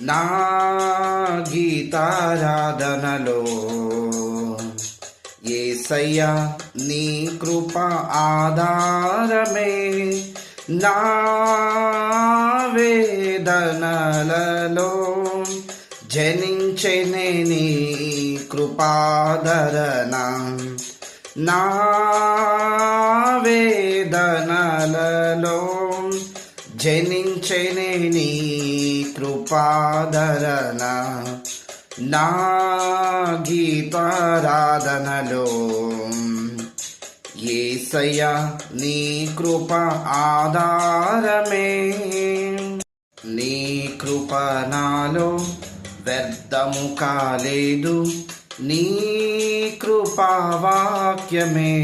నా గీతారాధనలో యేసయ్యా నీ కృప ఆధారమే, నా వేదనలలో జనించెనే నీ కృపాదరణ, నా వేదనలలో జనించెనే నీ కృపాదరణ, నా గీతారాధనలో యేసయ్యా నీ కృప ఆధారమే. నీ కృప నాలో వ్యర్థము కాలేదు, నీ కృపావాక్యమే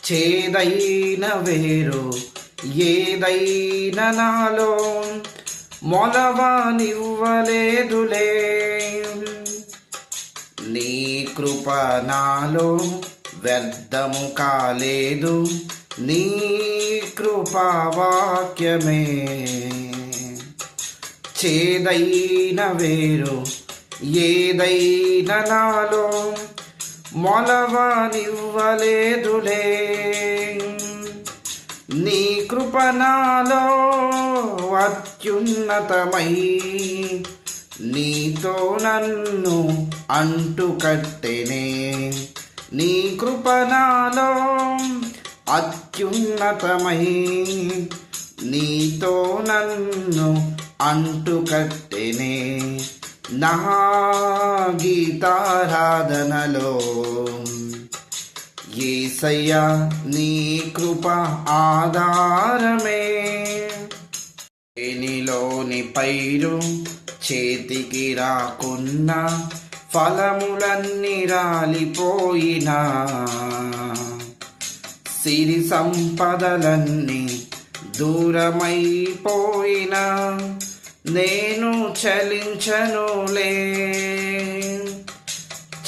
చేదైన వేరు ఏదైనా నాలో మొలవనివ్వలేదులే. నీ కృప నాలో వ్యర్థము కాలేదు, నీ కృపావాక్యమే చేదైన వేరు ఏదైనా నాలో మొలవనివ్వలేదులే. నీ కృప నాలో అత్యున్నతమై నీతో నన్ను అంటుకట్టెనే, నీ కృప నాలో అత్యున్నతమై నీతో నన్ను అంటుకట్టెనే, నా గీతారాధనలో యేసయ్యా నీ కృప ఆధారమే. చేనిలోని పైరు చేతికి రాకున్నా, ఫలములన్నీ రాలిపోయినా, సిరి సంపదలన్నీ దూరమైపోయినా, నేను చలించనులే.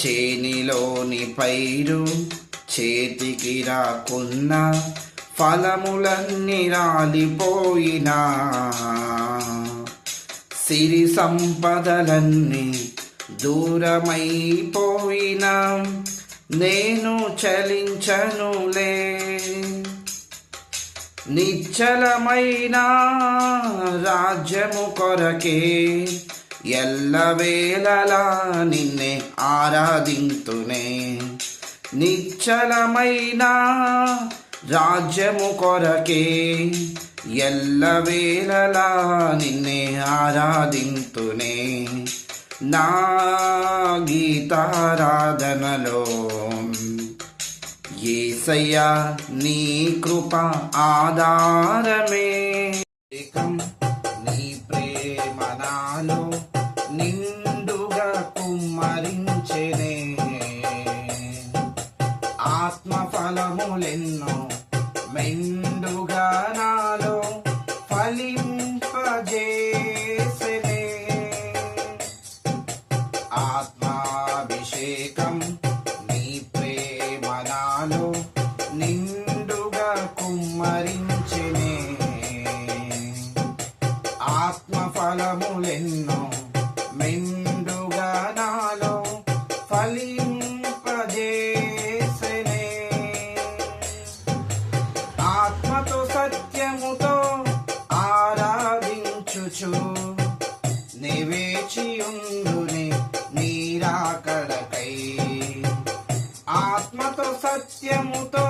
చేనిలోని పైరు చేతికి రాకున్నా, ఫలములన్నీ రాలిపోయినా, సిరి సంపదలన్నీ దూరమైపోయినా, నేను చలించనులే. నిశ్చలమైన రాజ్యము కొరకే ఎల్లవేళలా నిన్నే ఆరాధింతునే, నిశ్చలమైన రాజ్యము కొరకే ఎల్లవేళలా నిన్నే ఆరాధింతునే, నా గీతారాధనలో యేసయ్యా నీ కృప ఆధారమే. నీ ప్రేమ నాలో నిండుగా కుమ్మరించెనే, ఆత్మఫలములెన్నో మెండుగా నాలో ఫలింపజేసెనే, ఆత్మాభిషేకం నీ ప్రేమ నాలో నిండుగా కుమ్మరించెనే, ఆత్మఫలములెన్నో మెండుగా నాలో ఫలింపజేసెనే, ఆత్మతో సత్యముతో ఆరాధించుచు నివేచియుందునే నీ రాకడకై, ఆత్మతో సత్యముతో